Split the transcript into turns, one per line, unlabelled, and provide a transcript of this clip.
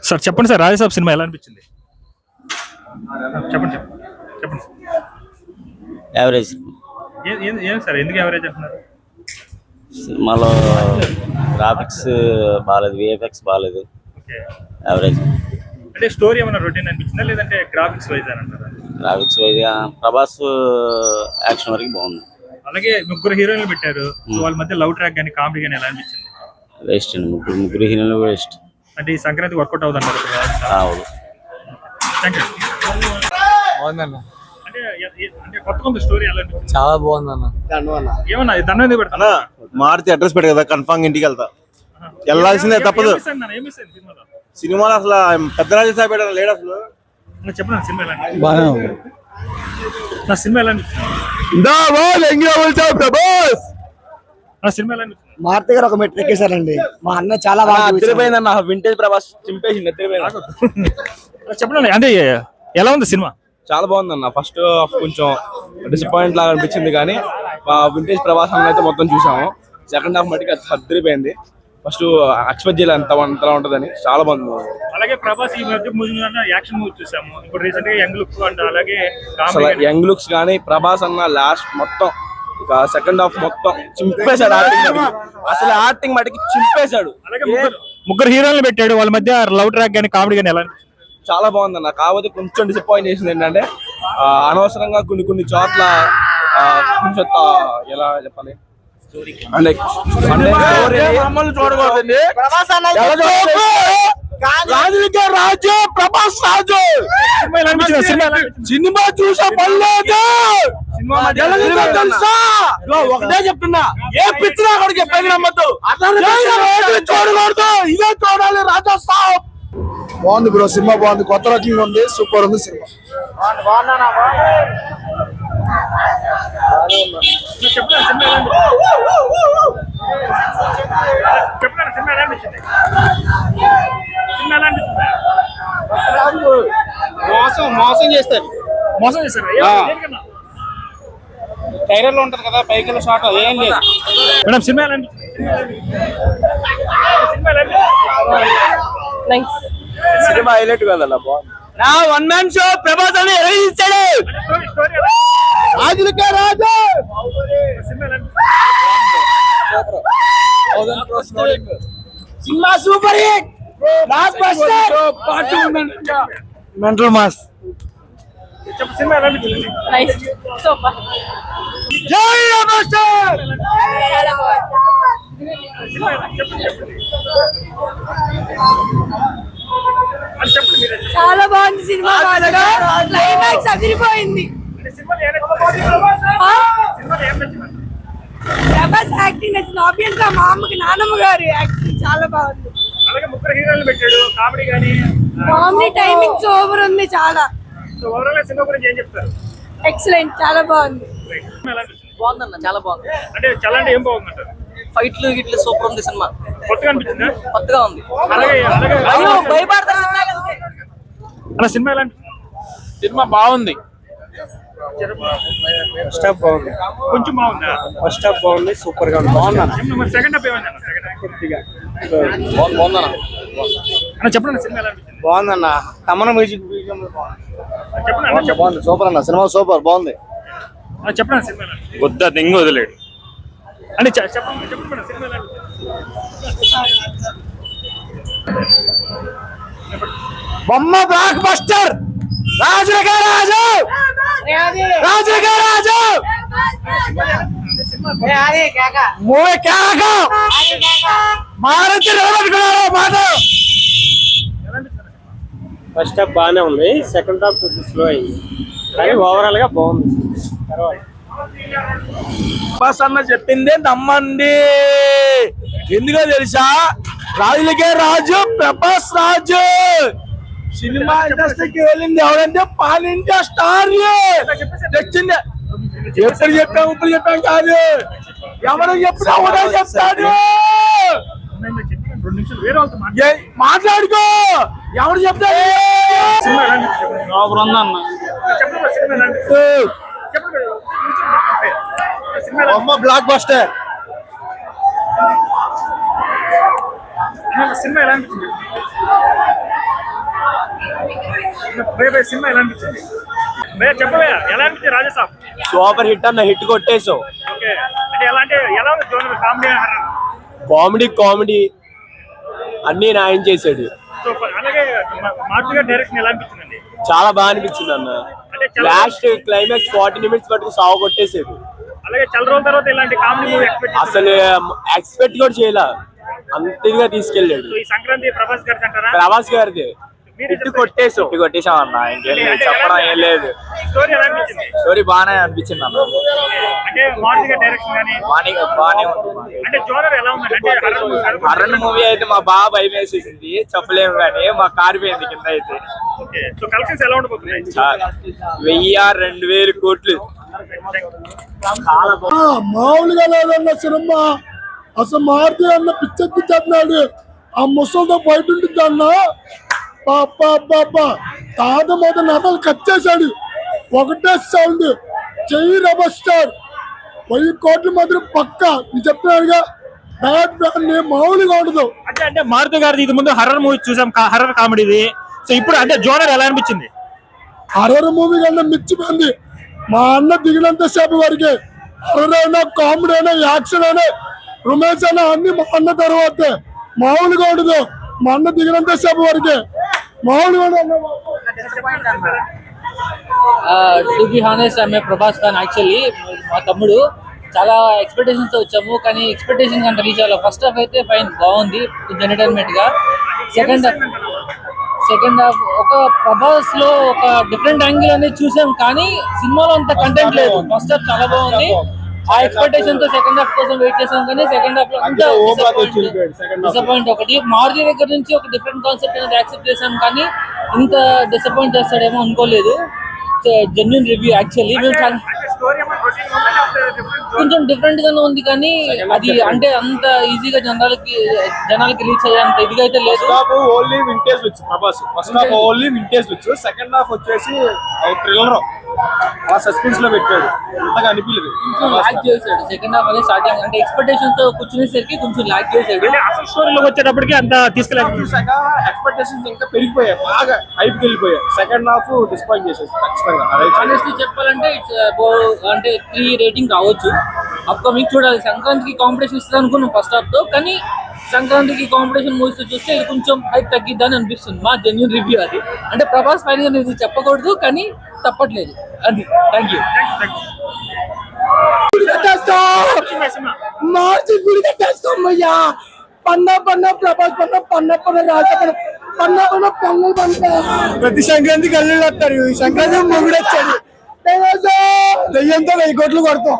Sir చెప్పండి sir, Raja Saab cinema ఎలా అనిపించింది? చెప్పండి చెప్పండి చెప్పండి.
యావరేజ్.
ఏం సార్, ఎందుకు యావరేజ్ అంటున్నారు?
సినిమాలో గ్రాఫిక్స్ బాగాలేదు, విఎఫ్ఎక్స్ బాగాలేదు,
ఓకే.
యావరేజ్.
అంటే స్టోరీ ఏమైనా రొటీన్ అనిపించిందా, లేదంటే గ్రాఫిక్స్ వైజ్ అని అంటారా?
గ్రాఫిక్స్ వైజ్గా ప్రభాస్ యాక్షన్ వరకు బాగుంది.
అలాగే ముగ్గురు హీరోయిన్లు పెట్టారు, సో వాళ్ళ మధ్య లవ్ ట్రాక్ కానీ కామెడీ కానీ ఎలా అనిపించింది?
వేస్ట్ అండి, ముగ్గురు హీరోలు వేస్ట్.
అంటే ఈ సంక్రాంతి వర్కౌట్ అవుతుంది అంటారు.
అవును.
Thank you.
బాగుందన్న.
అంటే అంటే కొత్తగా ఉంది స్టోరీ, ఎలా అనిపించింది?
చాలా బాగుందన్న.
ఏమన్నా దండం ఎందుకు పెడతా?
మారుతి అడ్రస్ పెట్టు కదా, కన్ఫామ్ ఇంటికి వెళ్తా. వెళ్ళాల్సిందే, తప్పదు. సినిమాలో అసలు పెద్ద రాజు సాహెబ్ లేడు అసలు.
చెప్పండి సినిమా ఎలా అనిపించింది?
బాగానే ఉంది.
నా సినిమా ఎలా అనిపించింది? సినిమా ఎలా అనిపించింది?
మారుతి గారు ఒక మెట్రిక్ ఎక్కేశారండి. మా అన్న చాలా బాగా
అదిరిపోయిందన్న. వింటేజ్ ప్రభాస్ చింపేసి
చెప్పండి అంటే ఎలా ఉంది సినిమా?
చాలా బాగుందన్న. ఫస్ట్ హాఫ్ కొంచెం డిసప్పాయింట్ లాగా అనిపించింది, కానీ వింటేజ్ ప్రభాస్ అన్న అయితే మొత్తం చూసాము. సెకండ్ హాఫ్ మటుకు అదిరిపోయింది. ఫస్ట్ ఎక్స్పెక్ట్ చేయలేదు అంతలా ఉంటదని. చాలా బాగుంది.
అలాగే ప్రభాస్ ఈ మధ్య యాక్షన్ మూవీ చూసాము, ఇప్పుడు రీసెంట్ గా యంగ్ లుక్ అంట, అలాగే
యంగ్ లుక్స్ కానీ ప్రభాస్ అన్న లాస్ట్ మొత్తం సెకండ్ హాఫ్ మొత్తం చింపేశాడు. అసలు యాక్టింగ్ మటుకి చింపేశాడు.
అలాగే ముగ్గురు హీరోయిన్లు పెట్టాడు, వాళ్ళ మధ్య లవ్ ట్రాక్ కానీ కామెడీ కానీ ఎలా అనిపించింది?
చాలా బాగుందన్న. కాకపోతే కొంచెం డిసప్పాయింట్ చేసింది ఏంటంటే అనవసరంగా కొన్ని చోట్ల కొంచెం ఎలా చెప్పాలి అంటే చూడకూడదండి. రాజు ప్రభాస్ రాజు సినిమా చూసా పర్లేదు. తెలుసా ఒకటే చెప్తున్నా, ఏ పిచ్చినా కూడా చెప్పేది నమ్మద్దు, చూడకూడదు, ఇదే చూడాలి. రాజా సాబ్
బాగుంది బ్రో, సినిమా బాగుంది, కొత్త రకంగా ఉంది, సూపర్ ఉంది సినిమా.
మోసం చేస్తారు.
మోసం చేశారు.
టైలర్ లో ఉంటది కదా, పైకి షాట్ ఏం లేదు.
మేడం సినిమా ఎలా అనిపించింది?
సినిమా హైలైట్ కదన్న, బాగుంది. నా వన్ మ్యాన్ షో ప్రభాస్ అని ఇచ్చాడు. రాజులకే రాజు cinema super hit.
Mental mass.
Cinema ఎలా అనిపించింది?
జై మాస్టర్.
చాలా బాగుంది సినిమా. క్లైమాక్స్ అదిరిపోయింది. ప్రభాస్ యాక్టింగ్ నచ్చింది. ఆబ్వియస్ గా మా అమ్మకి నాన్నమ్మ గారి యాక్టింగ్ చాలా బాగుంది.
అలాగే ముగ్గురు హీరోయిన్లు పెట్టాడు, కామెడీ కానీ
కామెడీ టైమింగ్ సూపర్ ఉంది చాలా.
సో ఓవరాల్ సినిమా గురించి ఏం చెప్తారు?
ఎక్సలెంట్, చాలా బాగుంది.
బాగుందన్న, చాలా బాగుంది.
అంటే చాలా అంటే ఏం బాగుందంటారు?
ఫైట్లు గిట్లు సూపర్ ఉంది సినిమా.
కొత్తగా అనిపించిందా?
కొత్తగా ఉంది.
అలాగే అలా సినిమా ఎలా అనిపించింది?
సినిమా బాగుంది.
ఫస్ట్ హాఫ్ బాగుంది,
కొంచెం బాగుందా?
ఫస్ట్ హాఫ్ బాగుంది, సూపర్ గా ఉంది. బాగుంది
మరి సెకండ్ హాఫ్ ఏమైంది?
కొద్దిగా
బాగుందన్న.
చెప్పండి సినిమా ఎలా అనిపించింది?
బాగుందన్న. తమన మ్యూజిక్
చెప్పండి
బాగుంది, సూపర్ అన్న. సినిమా సూపర్ బాగుంది.
చెప్పండి సినిమా ఎలా అనిపించింది?
వద్దా తెంగు వదిలేడు
అంటే చెప్పండి సినిమా ఎలా అనిపించింది?
బొమ్మ బ్లాక్ బస్టర్. రాజులకే రాజు, రాజులకే రాజు. మూవీ కేక. మారుతి నిలబెట్టుకున్నారు మాట.
ఫస్ట్ హాఫ్ బాగానే ఉంది, సెకండ్ హాఫ్ కొంచెం స్లో అయింది, కానీ ఓవరాల్ గా బాగుంది.
బస్ అన్న చెప్పిందే నమ్మండి. ఎందుకో తెలుసా, రాజులకే రాజు ప్రభాస్ రాజు. సినిమా ఇండస్ట్రీకి వెళ్ళింది ఎవరంటే పాన్ ఇండియా స్టార్. తెచ్చింది. ఎప్పుడు చెప్పాం ఇప్పుడు చెప్పాం కాదు, ఎవరు చెప్పినా కూడా చెప్తాడు. మాట్లాడుకో, ఎవరు చెప్తాడు.
బొమ్మ బ్లాక్ బస్టర్.
సినిమా ఎలా అనిపించింది? సినిమా ఎలా అనిపించింది భయ్యా చెప్పవయ్యా ఎలా అనిపించింది రాజసాబ్?
సూపర్ హిట్ అన్న, హిట్ కొట్టేసావు.
ఓకే అంటే ఎలా ఉంది జోనర్ కామెడీ
కామెడీ అన్ని న్యాయం చేశాడు.
సో అలాగే మారుతి గారి డైరెక్షన్ ఎలా అనిపించిందండి?
చాలా బాగా అనిపించింది అన్న.
అంటే
లాస్ట్ క్లైమాక్స్ 40 నిమిషస్ పట్టుకు సాగు కొట్టేసాడు.
అలాగే చాలా రోజుల తర్వాత ఇలాంటి కామెడీ మూవీ ఎక్స్పెక్ట్
అసలు ఎక్స్పెక్ట్ కూడా చేయలే, అంత ఇదిగా తీసుకెళ్ళాడు.
ఈ సంక్రాంతి ప్రభాస్ గారికి అంటారా?
ప్రభాస్ గారిది హిట్ కొట్టేసాం అన్న, ఇంకేం లేదు, చెప్పడం ఏం లేదు.
స్టోరీ ఎలా అనిపించింది?
స్టోరీ బాగానే అనిపించింది అన్న.
అంటే మారుతి గారి డైరెక్షన్ కానీ
బాగానే ఉంది.
అంటే జోనర్ ఎలా ఉంది? అంటే
హర్రర్ మూవీ అయితే మా బాగా భయం వేసేసింది, చెప్పలేము కానీ మా కారిపోయింది కింద అయితే.
ఓకే సో కలెక్షన్స్ ఎలా ఉండబోతున్నాయి?
1000-2000 కోట్లు.
మామూలుగా లేదన్న సినిమా. అసలు మారుతి అన్న పిచ్చెత్తిన్నాడు. ఆ ముసలితో బయట ఉంటుంది అన్న. తాత మొదటి నటలు కట్ చేశాడు. ఒకటే సౌండ్, చెయ్యి రెబల్ స్టార్. 1000 కోట్ల మాత్రం పక్క. నేను చెప్తున్నాడుగా, బ్యాడ్ ఫ్యాన్ మామూలుగా ఉండదు.
అంటే మారుతి గారిది ఇది ముందు హర్రర్ మూవీ చూసాం, హర్రర్ కామెడీది. సో ఇప్పుడు అంటే జోనర్ ఎలా అనిపించింది?
హర్రర్ మూవీ కన్నా మిచ్చిపోయింది. మా అన్న దిగినంత సేపు వరకే హర్రర్ అయినా, కామెడీ అయినా, యాక్షన్ అయినా, రొమాన్స్ అయినా అన్ని మా అన్న తర్వాతే. మామూలుగా ఉండదు. మా అన్న దిగినంత సేపు వరకే మామూలుగా ఉండదు.
To be honest I'm a Prabhas fan actually. మా తమ్ముడు చాలా ఎక్స్పెక్టేషన్స్ తో వచ్చాము, కానీ ఎక్స్పెక్టేషన్స్ అంత రీచ్ అవ్వాలి. ఫస్ట్ హాఫ్ అయితే ఫైన్ బాగుంది, ఎంటర్టైన్మెంట్ గా. సెకండ్ హాఫ్ ఒక ప్రభాస్ లో ఒక డిఫరెంట్ యాంగిల్ అనేది చూసాం, కానీ సినిమాలో అంత కంటెంట్ లేదు. ఫస్ట్ హాఫ్ చాలా బాగుంది, ఆ ఎక్స్పెక్టేషన్ తో సెకండ్ హాఫ్ కోసం వెయిట్ చేసాం, కానీ సెకండ్ హాఫ్ లో డిసప్పాయింట్. ఒకటి మారుతి దగ్గర నుంచి ఒక డిఫరెంట్ కాన్సెప్ట్ అనేది యాక్సెప్ట్ చేసాం, కానీ ఇంత డిసప్పాయింట్ చేస్తాడేమో అనుకోలేదు. Genuine review actually. మేము కొంచెం డిఫరెంట్ గానే ఉంది, కానీ అది అంటే అంత ఈజీగా జనాలకి రీచ్ అయ్యేంత ఇదిగా అయితే లేదు.
Only vintage looks Prabhas. First half only vintage looks, second half వచ్చేసి థ్రిల్లర్ ఆ సస్పెన్స్ లో పెట్టాడు. అంతగా అనిపించలేదు.
కొంచెం లాగ్ చేశాడు సెకండ్ హాఫ్ అనేది. స్టార్టింగ్ అంటే ఎక్స్పెక్టేషన్స్ తో కూర్చునేసరికి కొంచెం లాగ్ చేశాడు.
అసలు స్టోరీలోకి వచ్చేటప్పటికి అంత తీసుకెళ్ళాలి.
ఎక్స్పెక్టేషన్స్ ఇంకా పెరిగిపోయాయి, బాగా హైప్ వెళ్ళిపోయాయి. సెకండ్ హాఫ్ డిస్పాయింట్ చేసేసి ఖచ్చితంగా.
ఆనెస్ట్లీ చెప్పాలంటే ఇట్స్ అంటే 3 రేటింగ్ రావచ్చు. అప్కమింగ్ చూడాలి. సంక్రాంతికి కాంపిటీషన్ ఇస్తుంది అనుకున్నాం ఫస్ట్ హాఫ్ తో, కానీ సంక్రాంతికి కాంపిటీషన్ మూవీస్ చూస్తే ఇది కొంచెం హైప్ తగ్గిద్దని అనిపిస్తుంది. మా జెన్యూన్ రివ్యూ అది. అంటే ప్రభాస్ ఫైన్ గా ఇది చెప్పకూడదు, కానీ తప్పట్లేదు అది. Thank you.
మార్చి గుడి కట్టేస్తాం భయ్యా. పన్న ప్రభాస్ పన్న రాజ పన్న పొంగల్ పంట. ప్రతి సంక్రాంతికి అల్లుళ్ళు వస్తారు. ఈ సంక్రాంతి మొగుడు వచ్చాడు. దెయ్యంతో 1000 కోట్లు కొడతాం.